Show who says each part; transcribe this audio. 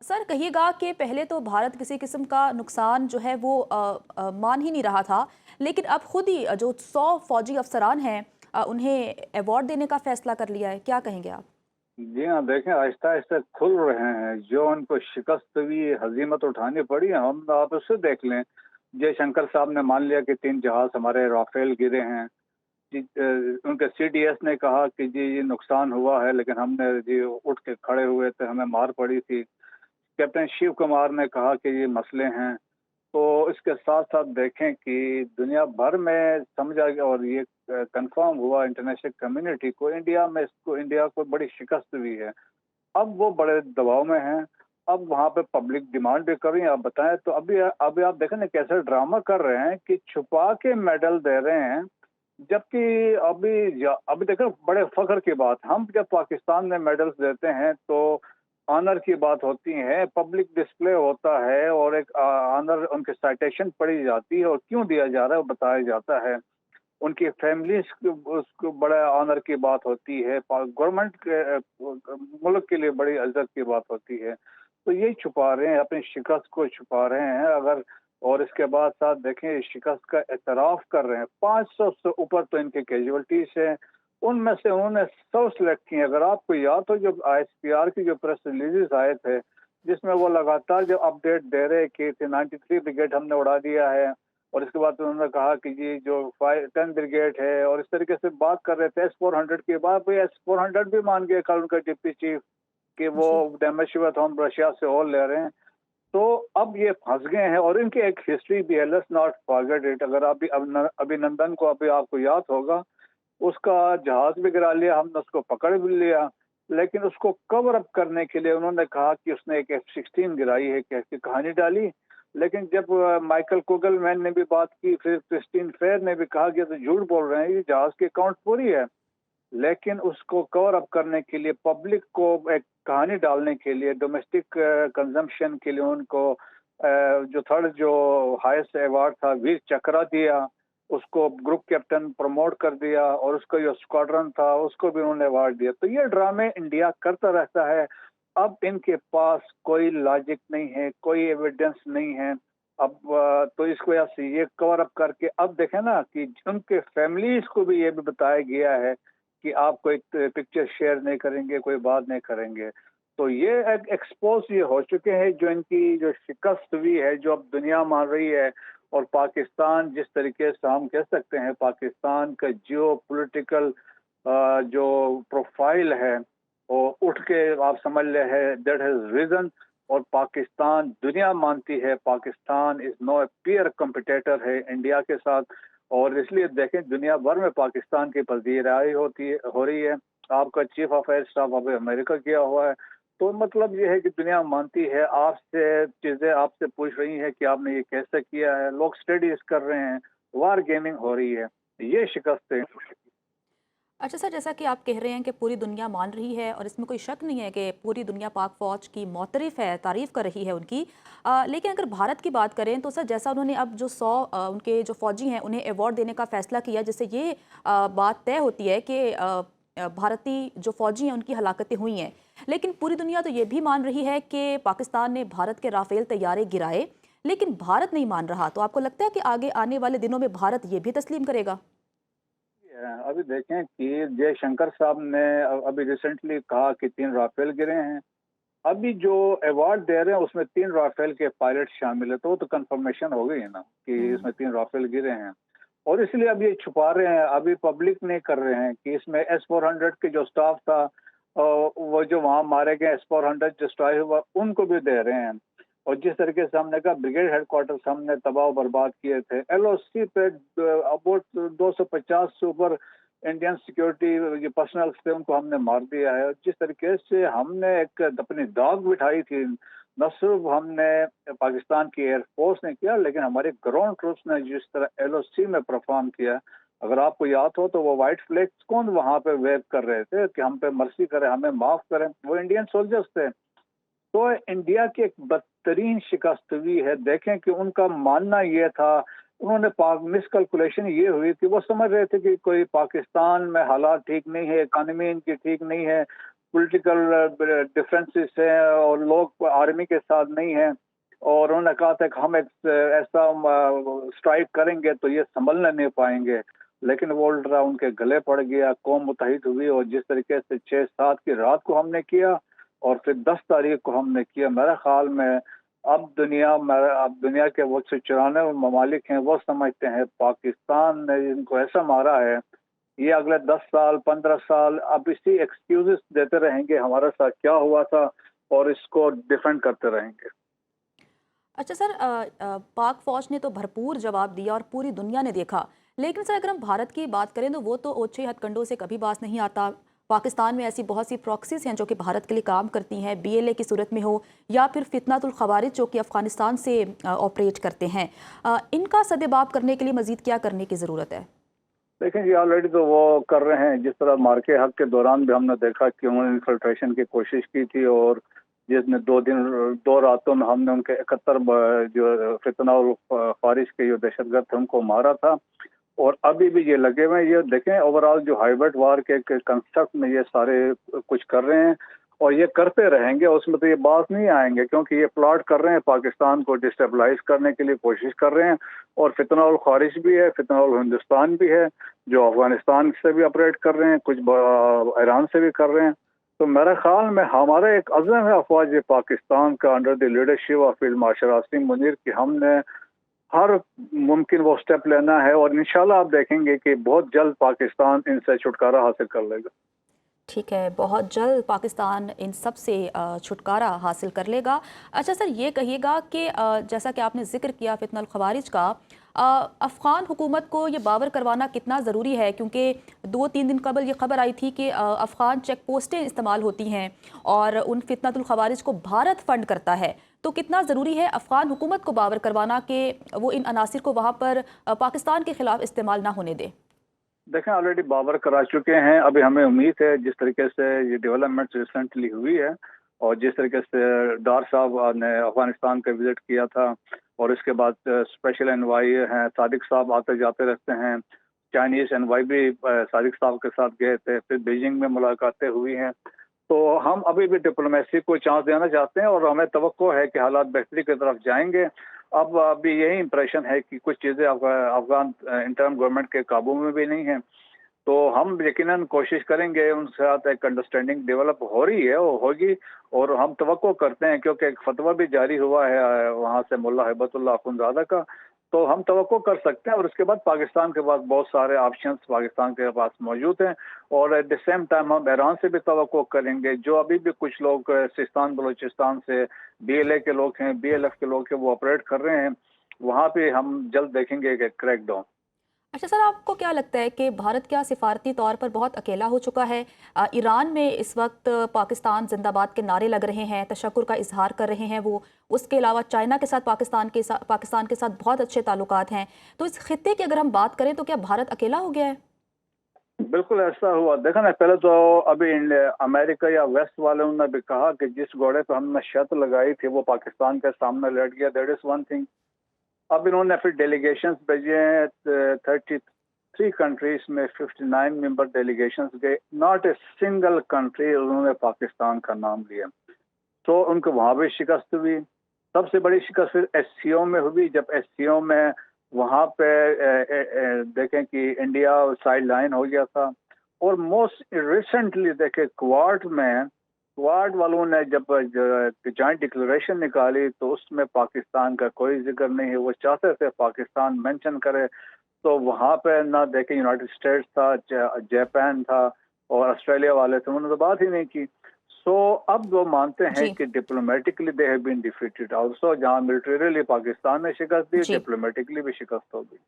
Speaker 1: Sir कहिएगा कि पहले तो भारत किसी किस्म का नुकसान जो है वो मान ही नहीं रहा था, लेकिन अब खुद ही जो 100 फौजी अफसरान हैं उन्हें अवार्ड देने का फैसला कर लिया है। क्या कहेंगे आप?
Speaker 2: जी हाँ, देखें आहिस्ता-आहिस्ता खुल रहे हैं। जो उनको शिकस्त हुई, हज़ीमत उठानी पड़ी है, हम आप उससे देख लें। जयशंकर साहब ने मान लिया कि 3 जहाज़ हमारे राफ़ेल गिरे हैं। जी उनके सीडीएस ने कहा कि जी ये नुकसान हुआ है, लेकिन हमने जी उठ के खड़े हुए थे, हमें मार पड़ी थी। कैप्टन शिव कुमार ने कहा कि ये मसले हैं। तो इसके साथ-साथ देखें कि दुनिया भर में समझा गया और ये कन्फर्म हुआ इंटरनेशनल कम्युनिटी को इंडिया को बड़ी शिकस्त हुई है। अब वो बड़े दबाव में हैं। अब वहाँ पे पब्लिक डिमांड भी कर रही है। आप बताएँ तो अभी आप देखें ना कैसे ड्रामा कर रहे हैं कि छुपा के मेडल दे रहे हैं। जबकि अभी देखो बड़े फ़ख्र की बात, हम जब पाकिस्तान में मेडल्स देते हैं तो ऑनर की बात होती है, पब्लिक डिस्प्ले होता है और एक ऑनर उनकी साइटेशन पढ़ी जाती है और क्यों दिया जा रहा है वो बताया जाता है। उनकी फैमिलीज़ को उसको बड़ा ऑनर की बात होती है, गवर्नमेंट के मुल्क के लिए बड़ी इज़्ज़त की बात होती है। तो ये छुपा रहे हैं, अपनी शिकस्त को छुपा रहे हैं अगर और इसके बाद साथ देखें शिकस्त का एतराफ़ कर रहे हैं। 500 से ऊपर तो इनके कैजुअल्टीज़ हैं, उनमें से उन्होंने 100 सेलेक्ट किए। अगर आपको याद हो जब आईएसपीआर की जो प्रेस रिलीज़ेज़ आए थे, जिसमें वो लगातार जो अपडेट दे रहे कि 93 ब्रिगेड हमने उड़ा दिया है और इसके बाद उन्होंने कहा कि जी जो 10 ब्रिगेड है और इस तरीके से बात कर रहे थे एस-400 के बाद भी एस-400 भी मान गए कल उनका डिप्टी चीफ कि वो
Speaker 1: जी।
Speaker 2: डैमेज हुआ तो हम रशिया से और ले रहे हैं। तो अब ये फँस गए हैं और इनकी एक हिस्ट्री भी है, लेट्स नॉट फॉरगेट इट। अगर अभिनंदन को अभी आपको याद होगा, उसका जहाज़ भी गिरा लिया, हमने उसको पकड़ भी लिया, लेकिन उसको कवर अप करने के लिए उन्होंने कहा कि उसने एक F-16 गिराई है, कैसी कहानी डाली। लेकिन जब माइकल कुगलमैन ने भी बात की, फिर क्रिस्टीन फेयर ने भी कहा कि ये तो झूठ बोल रहे हैं, ये जहाज़ की अकाउंट पूरी है। लेकिन उसको कवर अप करने के लिए पब्लिक को एक कहानी डालने के लिए डोमेस्टिक कंजम्पशन के लिए उनको जो थर्ड जो हाईएस्ट अवार्ड था वीर चक्रा दिया, उसको ग्रुप कैप्टन प्रमोट कर दिया और उसका जो स्क्वाड्रन था उसको भी उन्होंने अवार्ड दिया। तो ये ड्रामे इंडिया करता रहता है। अब इनके पास कोई लॉजिक नहीं है, कोई एविडेंस नहीं है। अब तो इस वजह से ये कवर अप करके अब देखें ना कि उनके फैमिलीज को भी ये भी बताया गया है कि आप कोई पिक्चर शेयर नहीं करेंगे, कोई बात नहीं करेंगे। तो ये एक एक्सपोज़ ये हो चुके हैं जो इनकी जो शिकस्त हुई है, जो अब दुनिया मान रही है और पाकिस्तान जिस तरीके से हम कह सकते हैं पाकिस्तान का जियोपॉलिटिकल जो प्रोफ़ाइल है, वो उठ के आप समझ ले है दैट हैज़ रिज़न और पाकिस्तान दुनिया मानती है Pakistan is no peer competitor है इंडिया के साथ और इसलिए देखें दुनिया भर में पाकिस्तान की पज़ीराई हो रही है। आपका चीफ ऑफ एयर स्टाफ अभी अमेरिका गया हुआ है। तो मतलब ये है कि दुनिया मानती है आपसे चीज़ें आपसे पूछ रही हैं कि आपने ये कैसे किया है। लोग स्टडीज़ कर रहे हैं, वार गेमिंग हो रही है। ये शिकस्त है।
Speaker 1: अच्छा सर, जैसा कि आप कह रहे हैं कि पूरी दुनिया मान रही है और इसमें कोई शक नहीं है कि पूरी दुनिया पाक फ़ौज की मोतरफ़ है, तारीफ़ कर रही है उनकी। लेकिन अगर भारत की बात करें तो सर जैसा उन्होंने अब जो 100 उनके जो फ़ौजी हैं उन्हें अवार्ड देने का फ़ैसला किया, जिससे ये बात तय होती है कि भारतीय जो फ़ौजी हैं उनकी हलाकतें हुई हैं। लेकिन पूरी दुनिया तो ये भी मान रही है कि पाकिस्तान ने भारत के राफ़ेल तैयारे गिराए, लेकिन भारत नहीं मान रहा। तो आपको लगता है कि आगे आने वाले दिनों में भारत ये भी तस्लीम करेगा?
Speaker 2: अभी देखें कि जयशंकर साहब ने अभी रिसेंटली कहा कि 3 राफेल गिरे हैं। अभी जो अवार्ड दे रहे हैं उसमें 3 राफेल के पायलट शामिल है, तो वो तो कंफर्मेशन हो गई है ना कि
Speaker 1: हुँ।
Speaker 2: इसमें 3 राफेल गिरे हैं। और इसलिए अब ये छुपा रहे हैं, अभी पब्लिक नहीं कर रहे हैं कि इसमें एस-400 के जो स्टाफ था वो जो वहाँ मारे गए एस-400 डिस्ट्रॉय हुआ, उनको भी दे रहे हैं। और जिस तरीके से हमने कहा ब्रिगेड हेडक्वार्टर्स हमने तबाह बर्बाद किए थे, एलओसी पे अबाउट 250 से ऊपर इंडियन सिक्योरिटी जो पर्सनल थे उनको हमने मार दिया है। और जिस तरीके से हमने एक अपनी दाग बिठाई थी, न सिर्फ हमने पाकिस्तान की एयरफोर्स ने किया लेकिन हमारे ग्राउंड ट्रूप्स ने जिस तरह एलओसी में परफॉर्म किया, अगर आपको याद हो तो वो व्हाइट फ्लैग्स कौन वहां पे वेव कर रहे थे कि हम पे मर्सी करें, हमें माफ करें, वो इंडियन सोल्जर्स थे। तो इंडिया की एक बदतरीन शिकस्त हुई है। देखें कि उनका मानना ये था, उन्होंने मिसकैलकुलेशन ये हुई कि वो समझ रहे थे कि कोई पाकिस्तान में हालात ठीक नहीं है, इकॉनमी इनकी ठीक नहीं है, पॉलिटिकल डिफरेंसेस हैं और लोग आर्मी के साथ नहीं हैं, और उन्होंने कहा था कि हम एक ऐसा स्ट्राइक करेंगे तो ये संभलने नहीं पाएंगे, लेकिन वो उल्टा उनके गले पड़ गया, कौम मुत्तहिद हुई, और जिस तरीके से 6-7 की रात को हमने किया और फिर 10 तारीख को हमने किया, मेरा ख्याल में अब दुनिया के वो 194 ममालिक हैं, वो समझते हैं पाकिस्तान ने इनको ऐसा मारा है, ये अगले 10 साल 15 साल अब इसी एक्सक्यूजेस देते रहेंगे हमारे साथ क्या हुआ था, और इसको डिफेंड करते रहेंगे।
Speaker 1: अच्छा सर, पाक फौज ने तो भरपूर जवाब दिया और पूरी दुनिया ने देखा, लेकिन सर अगर हम भारत की बात करें तो वो तो ओछे हथकंडों से कभी बाज नहीं आता। पाकिस्तान में ऐसी बहुत सी प्रॉक्सीज हैं जो कि भारत के लिए काम करती हैं, बीएलए की सूरत में हो या फिर फितनातुल खवारिज जो कि अफगानिस्तान से ऑपरेट करते हैं। इनका सदेबाब करने के लिए मजीद क्या करने की ज़रूरत है?
Speaker 2: लेकिन ये ऑलरेडी तो वो कर रहे हैं, जिस तरह मार्के हक के दौरान भी हमने देखा कि उन्होंने इन्फिल्ट्रेशन की कोशिश की थी, और जिसमें 2 रातों में हमने उनके 71 जो फितना और खारिज के जो दहशतगर्द थे उनको मारा था, और अभी भी ये लगे हुए हैं। ये देखें ओवरऑल जो हाइब्रिड वार के कंसेप्ट में ये सारे कुछ कर रहे हैं, और ये करते रहेंगे, उसमें तो ये बात नहीं आएंगे, क्योंकि ये प्लॉट कर रहे हैं, पाकिस्तान को डिस्टेबलाइज करने के लिए कोशिश कर रहे हैं, और फितना उल खारिज भी है, फितना उल हिंदुस्तान भी है, जो अफगानिस्तान से भी ऑपरेट कर रहे हैं, कुछ ईरान से भी कर रहे हैं। तो मेरे ख्याल में हमारा एक अज़्म है अफवाज पाकिस्तान का under the leadership of field marshal Asim Munir कि हमने हर मुमकिन वो स्टेप लेना है, और इंशाल्लाह आप देखेंगे कि बहुत जल्द पाकिस्तान इनसे छुटकारा हासिल कर लेगा।
Speaker 1: ठीक है, बहुत जल्द पाकिस्तान इन सब से छुटकारा हासिल कर लेगा। अच्छा सर, ये कहिएगा कि जैसा कि आपने जिक्र किया फितनल खवारिज का, अफ़गान हुकूमत को ये बावर करवाना कितना ज़रूरी है, क्योंकि 2-3 दिन कबल ये खबर आई थी कि अफ़गान चेक पोस्टें इस्तेमाल होती हैं और उन फितनतुल खवारिज को भारत फंड करता है। तो कितना ज़रूरी है अफ़गान हुकूमत को बावर करवाना कि वो इन अनासिर को वहाँ पर पाकिस्तान के ख़िलाफ़ इस्तेमाल ना होने दे?
Speaker 2: देखें ऑलरेडी बाबर करा चुके हैं, अभी हमें उम्मीद है जिस तरीके से ये डेवलपमेंट रिसेंटली हुई है, और जिस तरीके से डार साहब ने अफगानिस्तान का विजिट किया था, और इसके बाद स्पेशल एनवाई हैं सादिक साहब आते जाते रहते हैं, चाइनीज एनवाई भी सादिक साहब के साथ गए थे, फिर बीजिंग में मुलाकातें हुई हैं। तो हम अभी भी डिप्लोमेसी को चांस देना चाहते हैं, और हमें तवक्को है कि हालात बेहतरी की तरफ जाएंगे। अब अभी यही इंप्रेशन है कि कुछ चीज़ें अफगान इंटर्म गवर्नमेंट के काबू में भी नहीं है, तो हम यकीनन कोशिश करेंगे, उनके साथ एक अंडरस्टैंडिंग डेवलप हो रही है और होगी, और हम तवक्को करते हैं, क्योंकि एक फतवा भी जारी हुआ है वहाँ से मुल्ला हिबतुल्लाह अखुंज़ादा का, तो हम तवक्को कर सकते हैं, और उसके बाद पाकिस्तान के पास बहुत सारे ऑप्शंस पाकिस्तान के पास मौजूद हैं, और एट द सेम टाइम हम ईरान से भी तवक्को करेंगे, जो अभी भी कुछ लोग सिस्तान बलूचिस्तान से बीएलए के लोग हैं, बीएलएफ के लोग हैं, वो ऑपरेट कर रहे हैं, वहाँ पे हम जल्द देखेंगे कि क्रैकडाउन।
Speaker 1: अच्छा सर, आपको क्या लगता है कि भारत क्या सिफारती तौर पर बहुत अकेला हो चुका है? ईरान में इस वक्त पाकिस्तान जिंदाबाद के नारे लग रहे हैं, तशक्कुर का इजहार कर रहे हैं वो। उसके अलावा चाइना के साथ पाकिस्तान के साथ बहुत अच्छे ताल्लुकात हैं। तो इस खित्ते की अगर हम बात करें तो क्या भारत अकेला हो गया है?
Speaker 2: बिल्कुल ऐसा हुआ। देखा ना, पहले तो अभी अमेरिका या वेस्ट वालों ने भी कहा कि जिस घोड़े पे हमने शर्त लगाई थी वो पाकिस्तान के सामने लड़ गया, दैट इज वन थिंग। अब इन्होंने फिर डेलीगेशंस भेजे हैं 33 कंट्रीज में, 59 मेंबर डेलीगेशंस गए, नॉट ए सिंगल कंट्री उन्होंने पाकिस्तान का नाम लिया। तो उनको वहां भी शिकस्त हुई। सबसे बड़ी शिकस्त फिर एससीओ में हुई, जब एससीओ में वहां पे देखें कि इंडिया साइड लाइन हो गया था। और मोस्ट रिसेंटली देखें क्वाड वालों ने जब जॉइंट डिक्लेरेशन निकाली तो उसमें पाकिस्तान का कोई जिक्र नहीं है। वो चाहते थे पाकिस्तान मेंशन करे, तो वहां पे ना देखें यूनाइटेड स्टेट्स था, जापान था, और ऑस्ट्रेलिया वाले थे, उन्होंने तो बात ही नहीं की। सो अब वो मानते हैं
Speaker 1: जी।
Speaker 2: कि diplomatically they have been defeated also, जहां मिलिटरीली पाकिस्तान ने शिकस्त दी,
Speaker 1: जी।
Speaker 2: डिप्लोमेटिकली भी शिकस्त हो गई।